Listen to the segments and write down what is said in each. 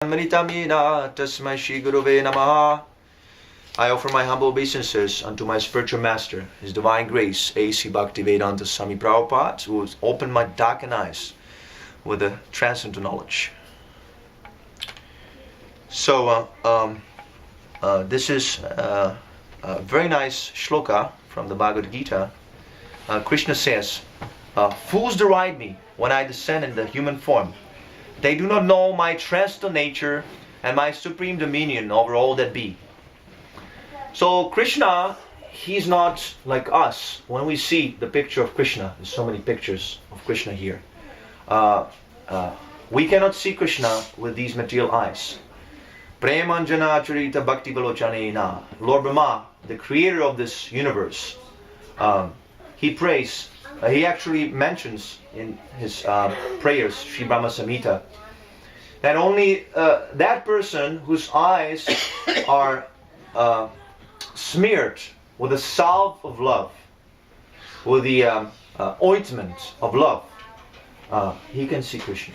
Manitamina tasmai Shri Guruve Namaha. I offer my humble obeisances unto my spiritual master, His Divine Grace, A.C. Bhaktivedanta Swami Prabhupada, who has opened my darkened eyes with the transcendental knowledge. So, this is a very nice shloka from the Bhagavad Gita. Krishna says, "Fools deride me when I descend in the human form. They do not know my transcendental nature and my supreme dominion over all that be." So Krishna, He's not like us. When we see the picture of Krishna, there's so many pictures of Krishna here. We cannot see Krishna with these material eyes. Premanjana Charita Bhakti Balochanena. Lord Brahma, the creator of this universe, he prays. He actually mentions in his prayers, Sri Brahma Samhita, that only that person whose eyes are smeared with the salve of love, with the ointment of love, he can see Krishna.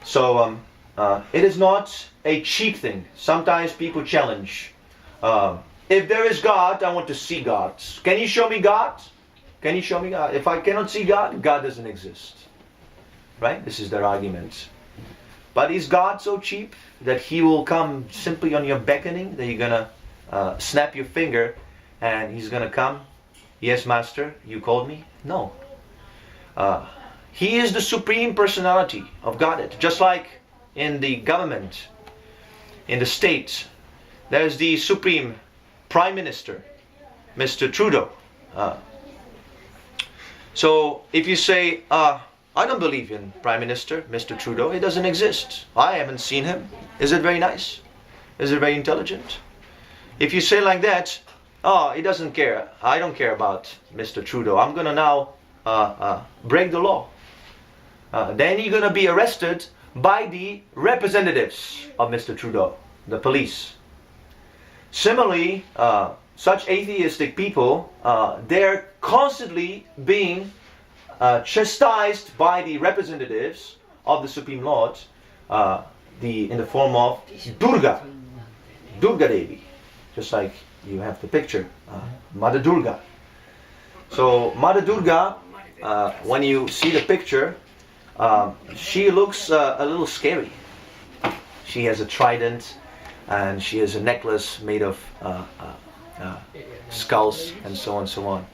So it is not a cheap thing. Sometimes people challenge, if there is God, I want to see God. Can you show me God? Can you show me God? If I cannot see God, God doesn't exist. Right? This is their argument. But is God so cheap that He will come simply on your beckoning, that you're going to snap your finger and He's going to come? Yes, Master, you called me? No. He is the Supreme Personality of Godhead. Just like in the government, in the state, there's the Supreme Prime Minister, Mr. Trudeau. So if you say, I don't believe in Prime Minister, Mr. Trudeau, he doesn't exist. I haven't seen him. Is it very nice? Is it very intelligent? If you say like that, he doesn't care. I don't care about Mr. Trudeau. I'm going to now break the law. Then you're going to be arrested by the representatives of Mr. Trudeau, the police. Similarly, such atheistic people, they're constantly being chastised by the representatives of the Supreme Lord, in the form of Durga Devi, just like you have the picture, Mother Durga. So Mother Durga, when you see the picture, she looks a little scary. She has a trident, and she has a necklace made of skulls and so on and so on.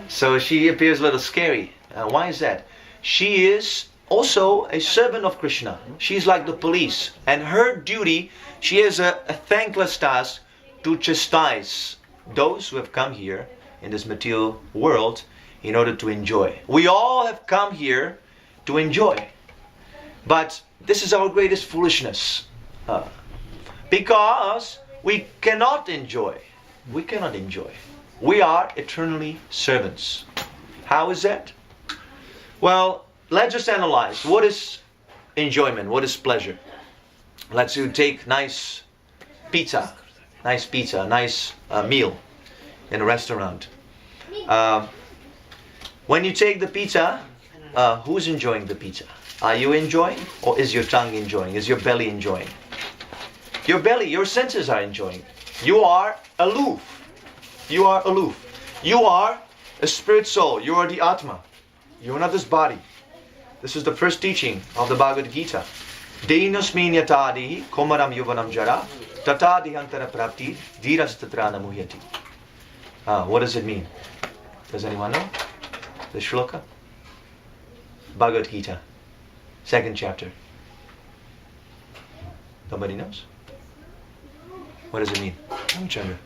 So she appears a little scary. Why is that? She is also a servant of Krishna. She's like the police, and her duty, she has a thankless task to chastise those who have come here in this material world in order to enjoy. We all have come here to enjoy, but this is our greatest foolishness, because we cannot enjoy. We cannot enjoy. We are eternally servants. How is that? Well, let's just analyze. What is enjoyment? What is pleasure? Let's take nice pizza, nice meal in a restaurant. When you take the pizza, who's enjoying the pizza? Are you enjoying, or is your tongue enjoying? Is your belly enjoying? Your belly, your senses are enjoying. You are aloof. You are aloof. You are a spirit soul. You are the Atma. You are not this body. This is the first teaching of the Bhagavad Gita. Deinasmin yatadi komaram yuvanam jara tata dihantara prapti dhirastatrana muhyati. What does it mean? Does anyone know? The shloka? Bhagavad Gita, 2nd chapter. Nobody knows? What does it mean? Ramchandra.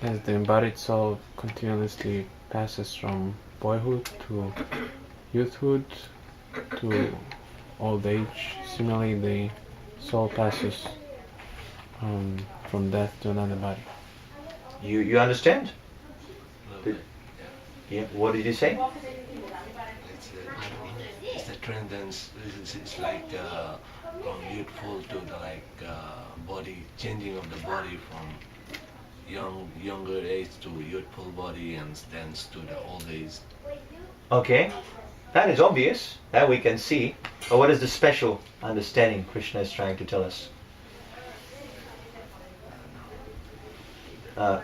As the embodied soul continuously passes from boyhood to youthhood to old age, similarly the soul passes from death to another body. You understand? Yeah. What did he say? It's the transcendence. It's like from youthful to the body, changing of the body from younger age to youthful body, and stands to the old age. Okay. That is obvious, that we can see. But what is the special understanding Krishna is trying to tell us?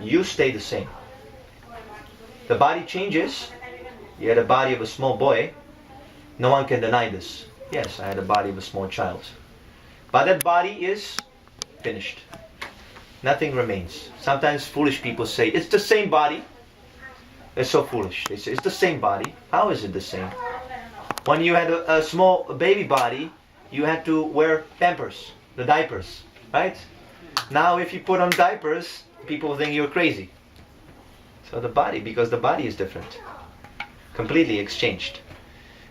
You stay the same. The body changes. You had a body of a small boy. No one can deny this. Yes, I had a body of a small child. But that body is finished. Nothing remains. Sometimes foolish people say, it's the same body. They're so foolish. They say, it's the same body. How is it the same? When you had a small baby body, you had to wear pampers, the diapers, right? Now if you put on diapers, people think you're crazy. So the body, because the body is different. Completely exchanged.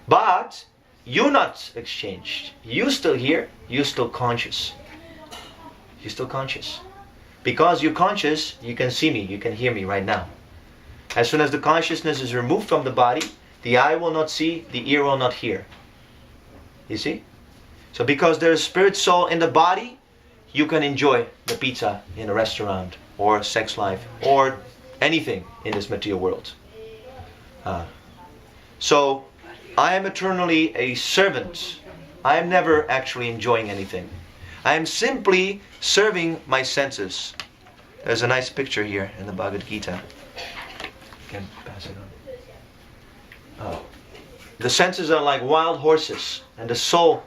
But you're not exchanged. You're still here. You're still conscious. You're still conscious. Because you're conscious, you can see me, you can hear me right now. As soon as the consciousness is removed from the body, the eye will not see, the ear will not hear. You see? So because there is spirit soul in the body, you can enjoy the pizza in a restaurant, or sex life, or anything in this material world. So I am eternally a servant. I am never actually enjoying anything. I am simply serving my senses. There's a nice picture here in the Bhagavad Gita. You can pass it on. The senses are like wild horses, and the soul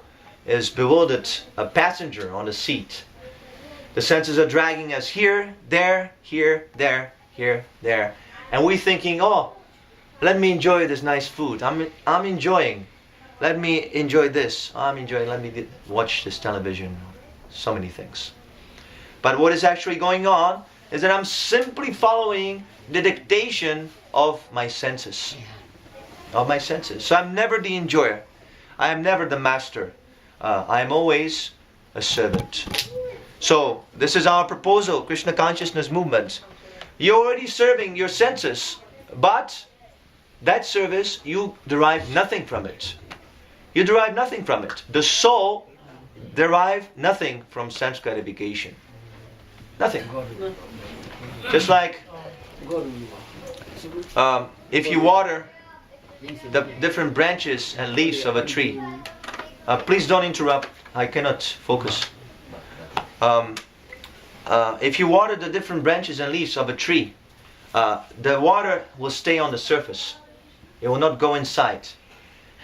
is bewildered, a passenger on the seat. The senses are dragging us here, there, there, there. And we're thinking, oh, let me enjoy this nice food. I'm enjoying. Let me enjoy this. I'm enjoying. Let me watch this television. So many things. But what is actually going on is that I'm simply following the dictation of my senses. Of my senses. So I'm never the enjoyer. I am never the master. I am always a servant. So this is our proposal, Krishna Consciousness movement. You're already serving your senses, but that service, you derive nothing from it. You derive nothing from it. The soul derive nothing from sense gratification. Nothing. Just like if you water the different branches and leaves of a tree. Please don't interrupt. I cannot focus. If you water the different branches and leaves of a tree, the water will stay on the surface. It will not go inside.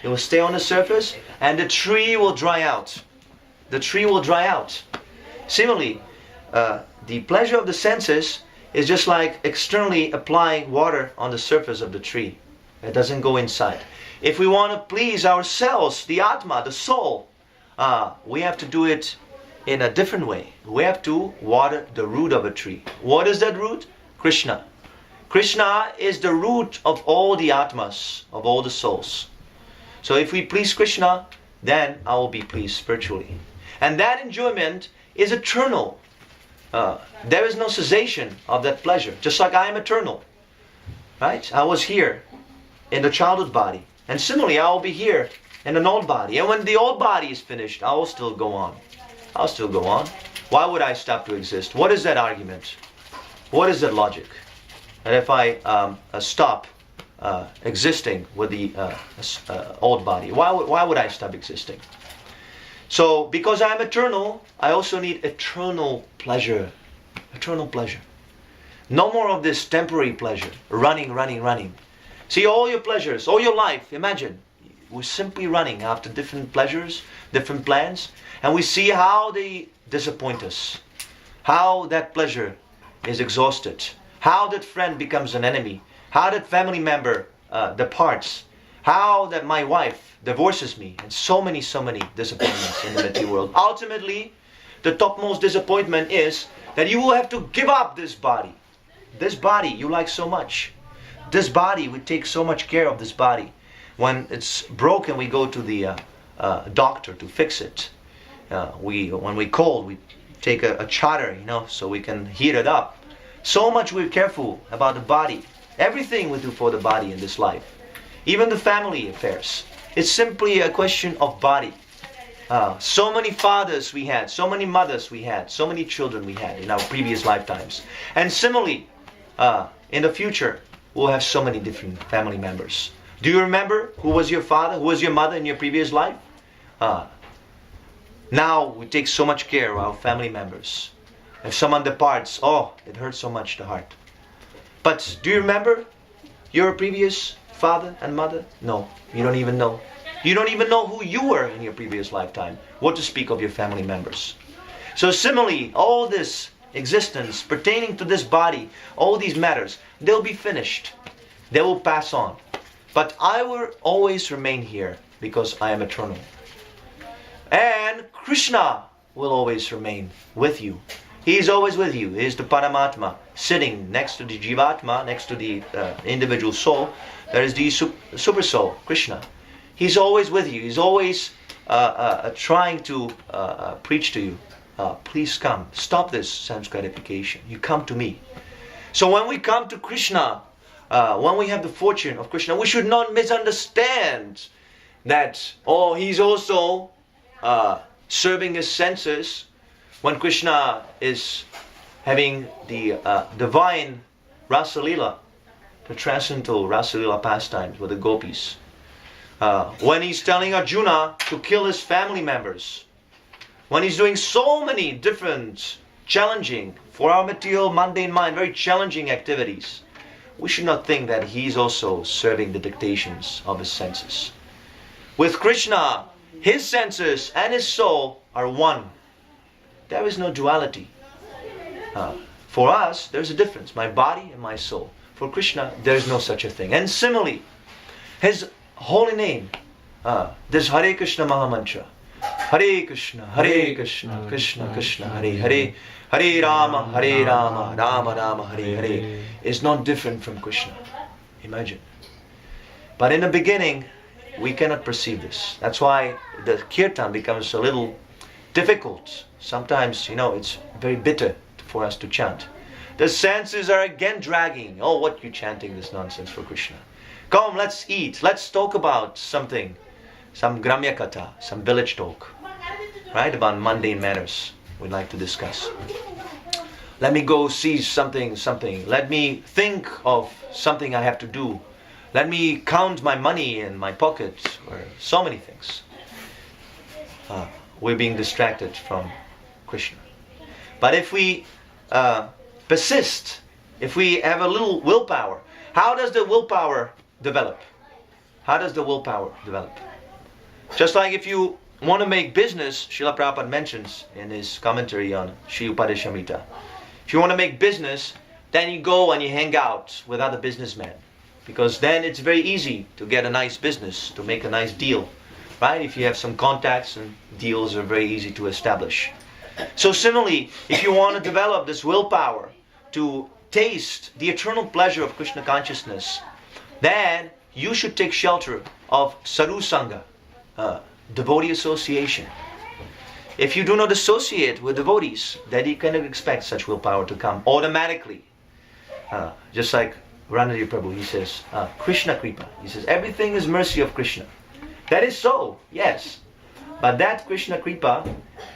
It will stay on the surface, and the tree will dry out. The tree will dry out. Similarly, the pleasure of the senses is just like externally applying water on the surface of the tree. It doesn't go inside. If we want to please ourselves, the Atma, the soul, we have to do it in a different way. We have to water the root of a tree. What is that root? Krishna. Krishna is the root of all the Atmas, of all the souls. So if we please Krishna, then I will be pleased spiritually. And that enjoyment is eternal. There is no cessation of that pleasure. Just like I am eternal. Right? I was here in the childhood body. And similarly, I will be here in an old body. And when the old body is finished, I will still go on. I'll still go on. Why would I stop to exist? What is that argument? What is that logic? And if I stop existing with the old body, why would I stop existing? So, because I am eternal, I also need eternal pleasure. Eternal pleasure. No more of this temporary pleasure. Running. See, all your pleasures, all your life, imagine. We're simply running after different pleasures, different plans, and we see how they disappoint us. How that pleasure is exhausted. How that friend becomes an enemy. How that family member departs. How that my wife divorces me. And so many disappointments in the material world. Ultimately, the topmost disappointment is that you will have to give up this body. This body you like so much. This body, we take so much care of this body. When it's broken, we go to the doctor to fix it. When we're cold, we take a charter, so we can heat it up. So much we're careful about the body. Everything we do for the body in this life. Even the family affairs. It's simply a question of body. So many fathers we had, so many mothers we had, so many children we had in our previous lifetimes. And similarly, in the future, we'll have so many different family members. Do you remember who was your father, who was your mother in your previous life? Now we take so much care of our family members. If someone departs, oh, it hurts so much the heart. But do you remember your previous father and mother? No, you don't even know. You don't even know who you were in your previous lifetime. What to speak of your family members. So similarly, all this existence pertaining to this body, all these matters, they'll be finished. They will pass on. But I will always remain here because I am eternal. And Krishna will always remain with you. He is always with you. He is the Paramatma, sitting next to the Jivatma, next to the individual soul. There is the Supersoul, Krishna. He's always with you. He's always trying to preach to you. Please come. Stop this sense gratification. You come to me. So when we come to Krishna, when we have the fortune of Krishna, we should not misunderstand that, oh, he's also serving his senses. When Krishna is having the divine Rasalila, the transcendental Rasalila pastimes with the gopis, when he's telling Arjuna to kill his family members, when he's doing so many different challenging, for our material mundane mind, very challenging activities, we should not think that he's also serving the dictations of his senses. With Krishna, his senses and his soul are one. There is no duality. For us, there's a difference, my body and my soul. For Krishna, there's no such a thing. And similarly, his holy name, this Hare Krishna Mahamantra, Hare Krishna, Krishna Krishna, Hare Hare, Hare Rama, Rama Rama, Hare Hare, is not different from Krishna. Imagine. But in the beginning, we cannot perceive this. That's why the kirtan becomes a little difficult. Sometimes, it's very bitter for us to chant. The senses are again dragging. Oh, what you chanting this nonsense for Krishna? Come, let's eat. Let's talk about something. Some Gramya Katha, some village talk. Right? About mundane matters we'd like to discuss. Let me go see something. Let me think of something I have to do. Let me count my money in my pocket. Or so many things. We're being distracted from Krishna. But if we persist, if we have a little willpower, how does the willpower develop? How does the willpower develop? Just like if you want to make business, Srila Prabhupada mentions in his commentary on Sri Upadeshamrita. If you want to make business, then you go and you hang out with other businessmen. Because then it's very easy to get a nice business, to make a nice deal. Right? If you have some contacts, and deals are very easy to establish. So similarly, if you want to develop this willpower to taste the eternal pleasure of Krishna consciousness, then you should take shelter of Sadhu Sangha, Devotee Association. If you do not associate with devotees, then you cannot expect such willpower to come automatically. Just like Ranadi Prabhu, he says, Krishna Kripa. He says, everything is mercy of Krishna. That is so, yes. But that Krishna Kripa,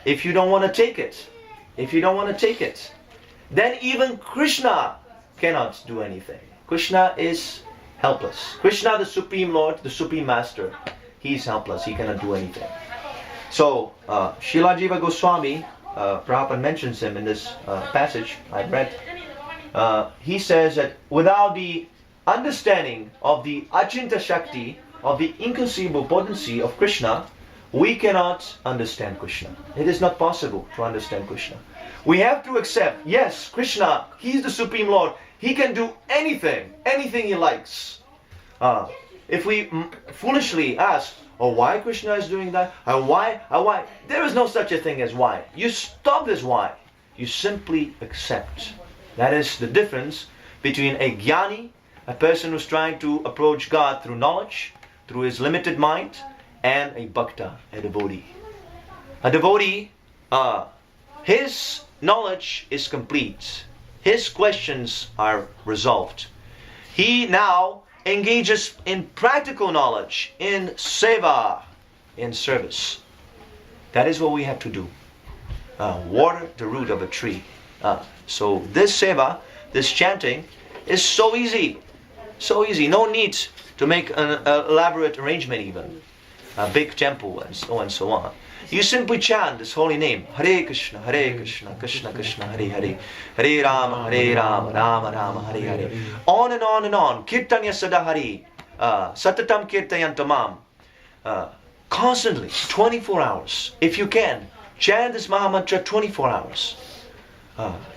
if you don't want to take it, then even Krishna cannot do anything. Krishna is helpless. Krishna, the Supreme Lord, the Supreme Master, he is helpless. He cannot do anything. So, Srila Jiva Goswami, Prabhupada mentions him in this passage I've read. He says that without the understanding of the Achinta Shakti, of the inconceivable potency of Krishna, we cannot understand Krishna. It is not possible to understand Krishna. We have to accept, yes, Krishna, He is the Supreme Lord. He can do anything He likes. If we foolishly ask, oh, why Krishna is doing that? Why? There is no such a thing as why. You stop this why. You simply accept. That is the difference between a jnani, a person who's trying to approach God through knowledge, through his limited mind, and a bhakta, a devotee. A devotee, his knowledge is complete. His questions are resolved. He now engages in practical knowledge, in seva, in service. That is what we have to do. Water the root of a tree. So this seva, this chanting, is so easy. So easy. No need to make an elaborate arrangement even. A big temple and so on. You simply chant this holy name. Hare Krishna, Krishna Krishna, Hare Hare. Hare Rama, Rama Rama, Hare Hare. On and on and on. Kirtanya Sada Hari. Satatam Kirtayantamam. Constantly, 24 hours. If you can, chant this Mahamantra 24 hours.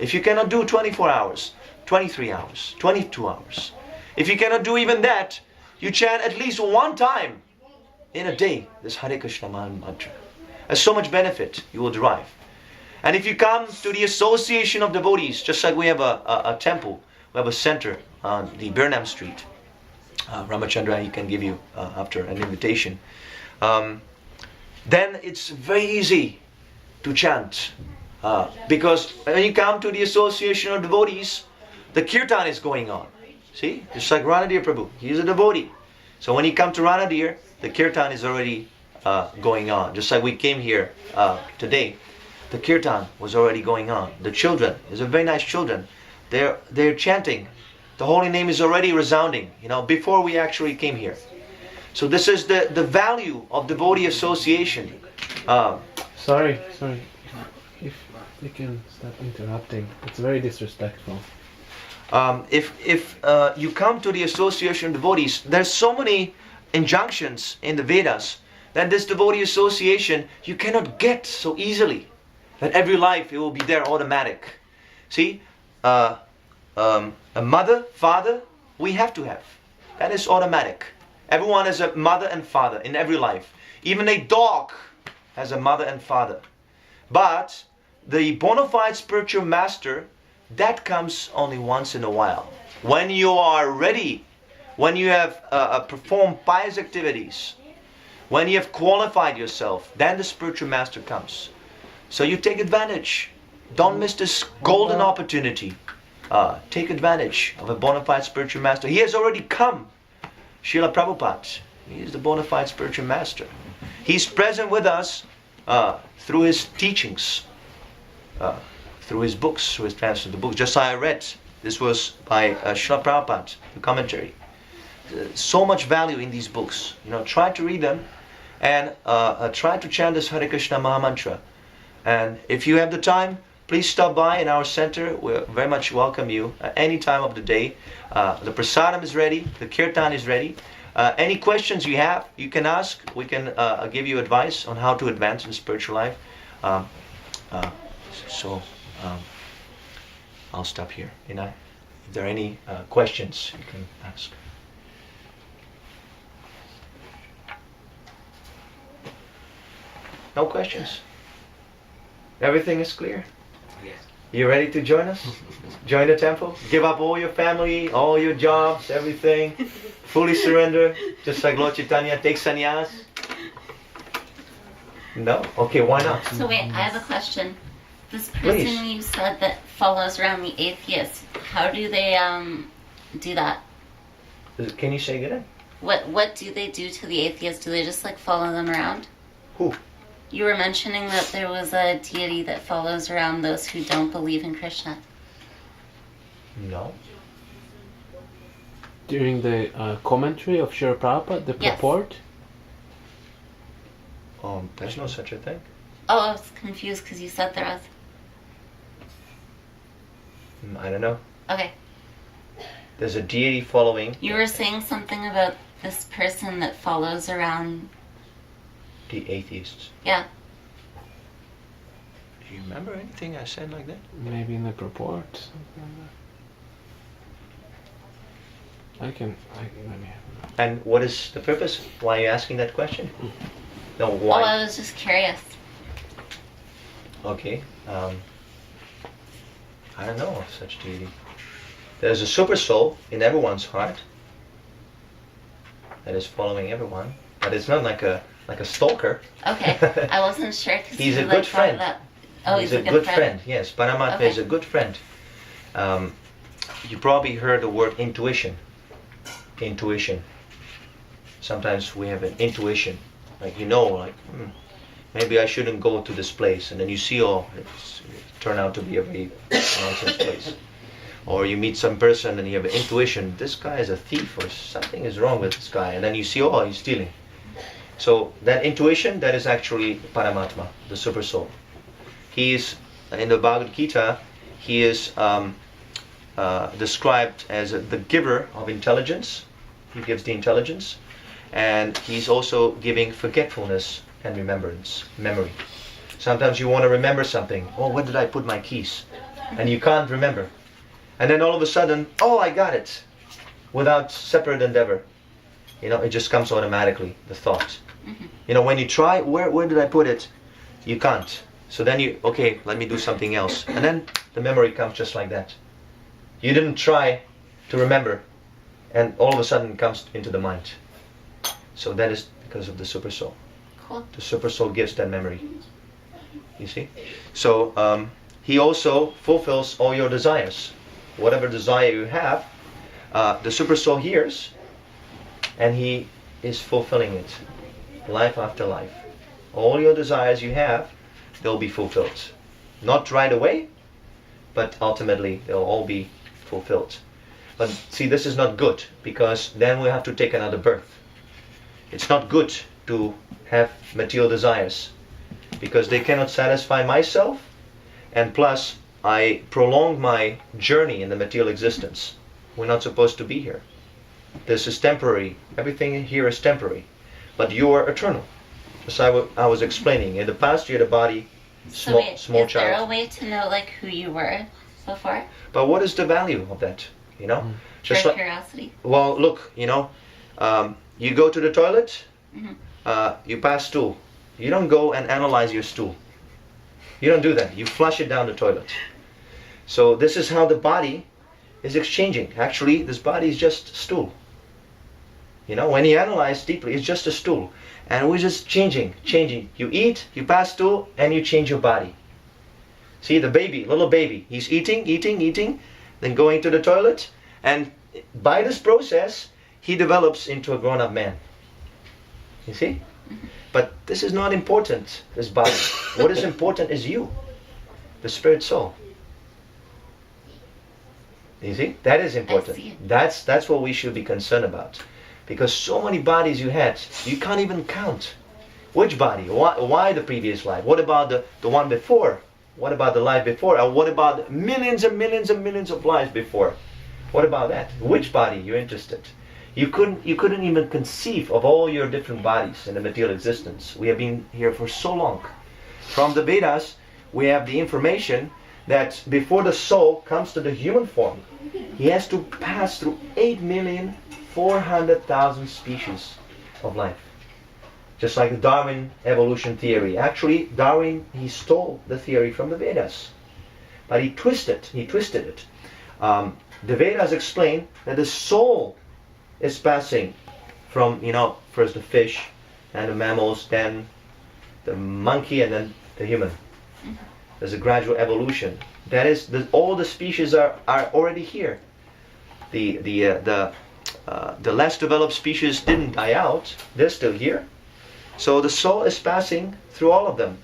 If you cannot do 24 hours, 23 hours, 22 hours. If you cannot do even that, you chant at least one time in a day this Hare Krishna Mahamantra. There's so much benefit you will derive. And if you come to the Association of Devotees, just like we have a temple, we have a center on the Burnham Street. Ramachandra, he can give you after an invitation. Then it's very easy to chant. Because when you come to the Association of Devotees, the kirtan is going on. See? Just like Ranadir Prabhu, he is a devotee. So when you come to Ranadir, the kirtan is already going on. Just like we came here today, the kirtan was already going on. The children, these are very nice children. They're chanting. The holy name is already resounding, before we actually came here. So this is the value of Devotee Association. Sorry. If you can stop interrupting, it's very disrespectful. If you come to the Association of Devotees, there's so many injunctions in the Vedas that this Devotee Association you cannot get so easily. That every life it will be there automatic. See, a mother, father, we have to have. That is automatic. Everyone has a mother and father in every life. Even a dog has a mother and father. But the bona fide spiritual master, that comes only once in a while. When you are ready, when you have performed pious activities, when you have qualified yourself, then the spiritual master comes. So you take advantage. Don't miss this golden opportunity. Take advantage of a bona fide spiritual master. He has already come. Srila Prabhupada, he is the bona fide spiritual master. He's present with us through his teachings, through his books, through his translation of the books. Just like I read, this was by Srila Prabhupada, the commentary. So much value in these books. Try to read them and try to chant this Hare Krishna Mahamantra. And if you have the time, please stop by in our center. We very much welcome you at any time of the day. The prasadam is ready. The kirtan is ready. Any questions you have, you can ask. We can give you advice on how to advance in spiritual life. I'll stop here. If there are any questions, you can ask. No questions? Everything is clear? Yes. You ready to join us? Join the temple? Give up all your family, all your jobs, everything. Fully surrender, just like Lord Chaitanya. Take sannyas? No? Okay, why not? So wait, I have a question. This person Please. you said that follows around the atheists, how do they do that? Can you say it again? What do they do to the atheists? Do they just follow them around? Who? You were mentioning that there was a deity that follows around those who don't believe in Krishna. No. During the commentary of Srila Prabhupada, the Yes. purport, There's no such a thing. Oh, I was confused because you said there was. I don't know. Okay. There's a deity following You were saying something about this person that follows around. the atheists. Yeah. Do you remember anything I said like that? maybe in the purport, something like that. Let me have And what is the purpose? Why are you asking that question? No, Oh, why? I was just curious. Okay. I don't know of such deity. There's a Supersoul in everyone's heart that is following everyone, but it's not like a stalker. Okay. I wasn't sure because He's a good friend. Oh, he's a good friend. Yes, Paramatma Okay. is a good friend. You probably heard the word intuition. Intuition. Sometimes we have an intuition, maybe I shouldn't go to this place, and then you see, it turned out to be a very nonsense place. Or you meet some person and you have an intuition, this guy is a thief or something is wrong with this guy. And then you see, oh, he's stealing. So that intuition, that is actually Paramatma, the Supersoul. He is, in the Bhagavad Gita, he is described as the giver of intelligence. He gives the intelligence. And he's also giving forgetfulness and remembrance, memory. Sometimes you want to remember something. Oh, where did I put my keys? And you can't remember. And then all of a sudden, oh, I got it. Without separate endeavor. You know, it just comes automatically, the thought. You know, when you try, where did I put it? You can't. So then you, okay, let me do something else. And then the memory comes just like that. You didn't try to remember. And all of a sudden it comes into the mind. So that is because of the Supersoul. Cool. The Supersoul gives that memory. You see? So he also fulfills all your desires. Whatever desire you have, the Supersoul hears and he is fulfilling it. Life after life. All your desires you have, they'll be fulfilled. Not right away, but ultimately they'll all be fulfilled. But see, this is not good, because then we have to take another birth. It's not good to have material desires, because they cannot satisfy myself, and plus I prolong my journey in the material existence. We're not supposed to be here. This is temporary. Everything here is temporary. But you are eternal. As I was explaining, in the past you had a body, small Is there a child. way to know like who you were before? But what is the value of that? You know? Just For like, curiosity. well, look, you know, you go to the toilet, Mhm. You pass stool. You don't go and analyze your stool. You don't do that. You flush it down the toilet. So this is how the body is exchanging. Actually, this body is just stool. You know, when you analyze deeply, it's just a stool. And we're just changing. You eat, you pass stool, and you change your body. See, the baby, little baby, he's eating, then going to the toilet, and by this process, he develops into a grown-up man. You see? But this is not important, this body. What is important is you, the spirit soul. You see? That is important. I see. That's what we should be concerned about. Because so many bodies you had, you can't even count. Which body? Why the previous life? What about the one before? What about the life before? And what about millions and millions and millions of lives before? What about that? Which body you're interested? You couldn't even conceive of all your different bodies in the material existence. We have been here for so long. From the Vedas, we have the information that before the soul comes to the human form, he has to pass through 8,400,000 species of life. Just like the Darwin evolution theory. Actually, Darwin, he stole the theory from the Vedas. But he twisted it. The Vedas explain that the soul is passing from, first the fish and the mammals, then the monkey, and then the human. There's a gradual evolution. That is, all the species are already here. The less developed species didn't die out. They're still here. So the soul is passing through all of them.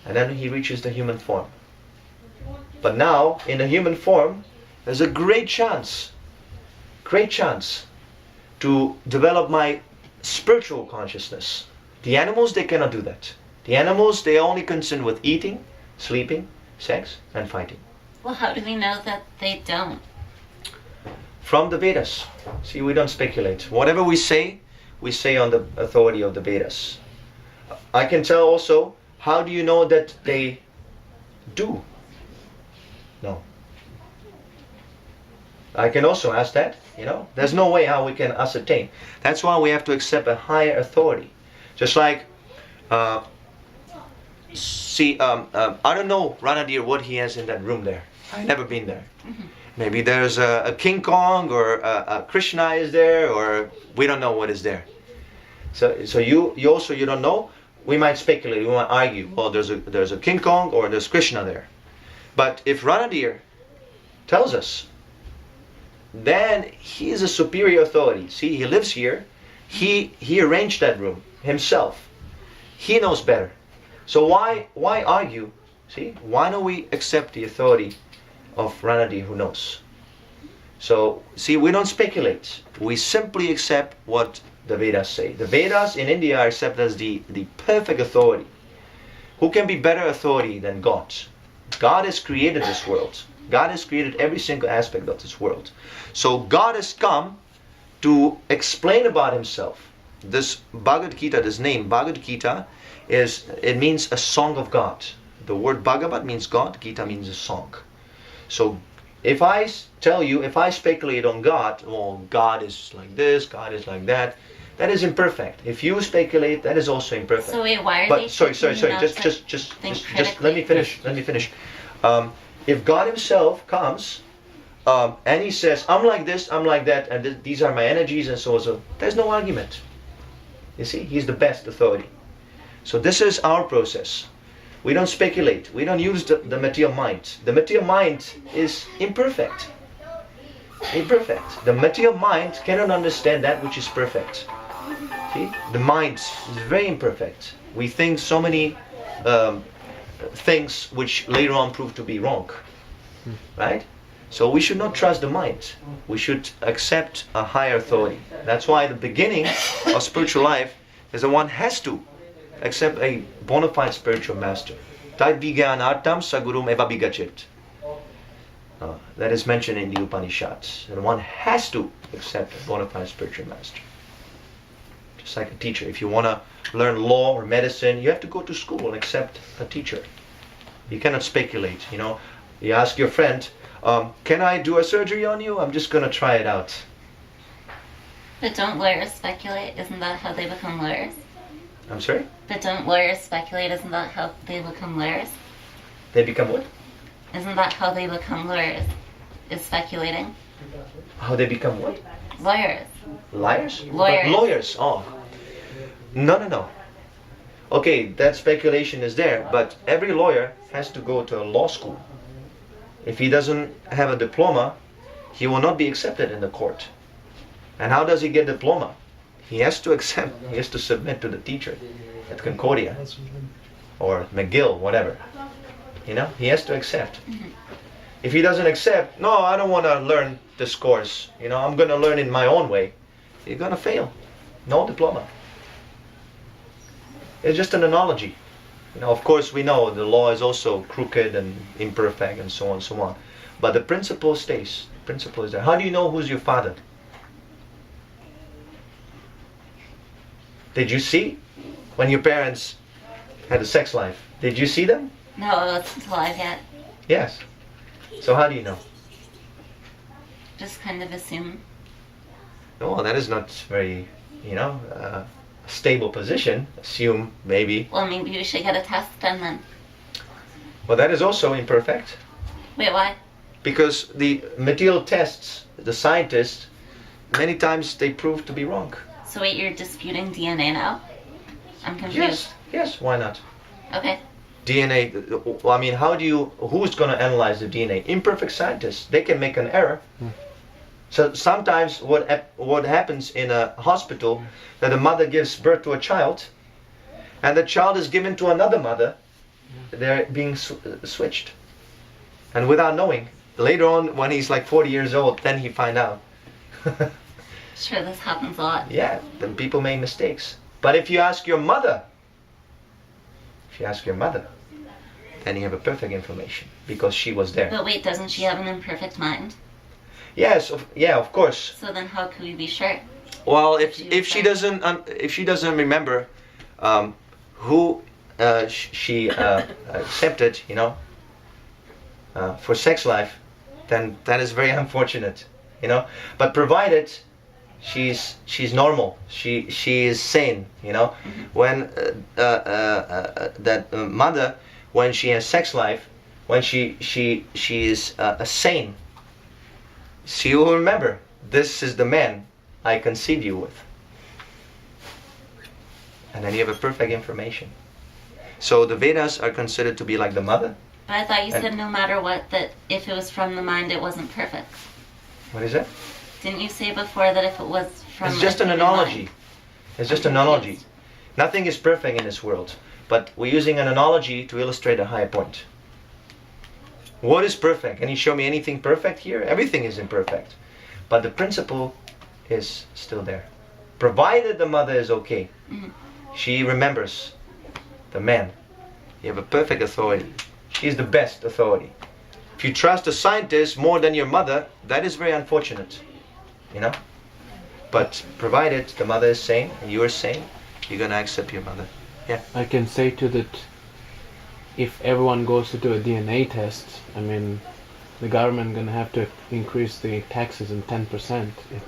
And then he reaches the human form. But now, in the human form, there's a great chance to develop my spiritual consciousness. The animals, they cannot do that. The animals, they are only concerned with eating, sleeping, sex, and fighting. Well, how do we know that they don't? From the Vedas. See, we don't speculate. Whatever we say on the authority of the Vedas. I can tell also, how do you know that they do? No. I can also ask that, There's no way how we can ascertain. That's why we have to accept a higher authority. Just like, I don't know, Ranadir, what he has in that room there. I've never been there. Maybe there's a King Kong, or a Krishna is there, or we don't know what is there. So you also don't know. We might speculate, we might argue, well, there's a King Kong or there's Krishna there. But if Ranadir tells us, then he is a superior authority. See, he lives here. He arranged that room himself. He knows better. So why argue? See, why don't we accept the authority of Ranadi who knows. So, see, we don't speculate. We simply accept what the Vedas say. The Vedas in India are accepted as the perfect authority. Who can be better authority than God? God has created this world. God has created every single aspect of this world. So God has come to explain about himself. This Bhagavad Gita, this name, Bhagavad Gita, it means a song of God. The word Bhagavat means God, Gita means a song. So if I tell you, if I speculate on God, well, God is like this, God is like that, that is imperfect. If you speculate, that is also imperfect. So wait, why are but they sorry, teaching you not to just think let me finish. Let me finish. If God himself comes and he says, I'm like this, I'm like that, and these are my energies and so on, so there's no argument. You see, he's the best authority. So this is our process. We don't speculate. We don't use the material mind. The material mind is imperfect. Imperfect. The material mind cannot understand that which is perfect. See? The mind is very imperfect. We think so many things which later on prove to be wrong. Right? So we should not trust the mind. We should accept a higher authority. That's why the beginning of spiritual life is that one has to accept a bona fide spiritual master. Tad vijnanartam sagurum eva vigacit. That is mentioned in the Upanishads. And one has to accept a bona fide spiritual master. Just like a teacher. If you want to learn law or medicine, you have to go to school and accept a teacher. You cannot speculate. You know, you ask your friend, can I do a surgery on you? I'm just going to try it out. But don't lawyers speculate? Isn't that how they become lawyers? I'm sorry? But don't lawyers speculate? Isn't that how they become lawyers? They become what? Isn't that how they become lawyers? Is speculating? How they become what? Lawyers. Liars? Lawyers. Lawyers, oh. No. Okay, that speculation is there, but every lawyer has to go to a law school. If he doesn't have a diploma, he will not be accepted in the court. And how does he get a diploma? He has to submit to the teacher at Concordia or McGill, whatever. You know, he has to accept. If he doesn't accept, no, I don't want to learn this course. You know, I'm going to learn in my own way. You're going to fail. No diploma. It's just an analogy. You know, of course, we know the law is also crooked and imperfect and so on and so on. But the principle stays. The principle is there. How do you know who's your father? Did you see when your parents had a sex life? Did you see them? No, I wasn't alive yet. Yes. So how do you know? Just kind of assume. Oh, that is not very, stable position. Assume, maybe. Well, maybe we should get a test done then. Well, that is also imperfect. Wait, why? Because the material tests, the scientists, many times they prove to be wrong. So wait, you're disputing DNA now? I'm confused. Yes, why not? Okay. DNA, I mean, who's going to analyze the DNA? Imperfect scientists. They can make an error. So sometimes what happens in a hospital, that a mother gives birth to a child, and the child is given to another mother, they're being switched. And without knowing, later on when he's like 40 years old, then he find out. Sure, this happens a lot. Yeah, then people make mistakes. But if you ask your mother, then you have a perfect information, because she was there. But wait, doesn't she have an imperfect mind? Yes, of course. So then how can we be sure? Well, if she doesn't remember who she accepted, for sex life, then that is very unfortunate, But provided she's normal, she is sane, When that mother, when she has sex life, when she is sane, she will remember, this is the man I conceived you with. And then you have a perfect information. So the Vedas are considered to be like the mother. But I thought you said no matter what, that if it was from the mind, it wasn't perfect. What is that? Didn't you say before that if it was from It's just an analogy. It's just an analogy. Nothing is perfect in this world. But we're using an analogy to illustrate a higher point. What is perfect? Can you show me anything perfect here? Everything is imperfect. But the principle is still there. Provided the mother is okay. She remembers the man. You have a perfect authority. She's the best authority. If you trust a scientist more than your mother, that is very unfortunate. You know? But provided the mother is sane and you are sane, you're going to accept your mother. Yeah. I can say to that, if everyone goes to do a DNA test, I mean, the government gonna have to increase the taxes in 10%. If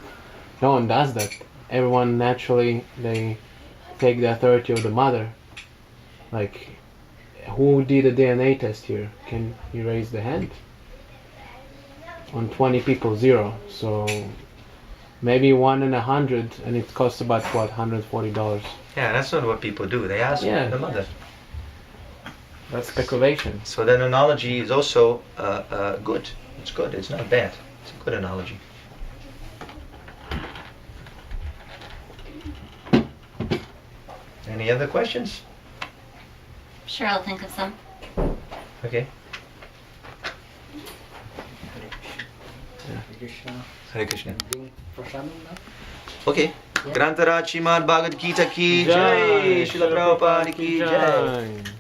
no one does that, everyone naturally, they take the authority of the mother. Like, who did a DNA test here? Can you raise the hand? On 20 people, 0. So maybe 1 in 100, and it costs about what, $140. Yeah, that's not what people do. They ask the mother. That's speculation. So that analogy is also good. It's good. It's not bad. It's a good analogy. Any other questions? Sure, I'll think of some. Okay. Hare Krishna. Okay. Grantharaj Srimad Bhagavad Gita ki jai. Srila Prabhupada ki jai.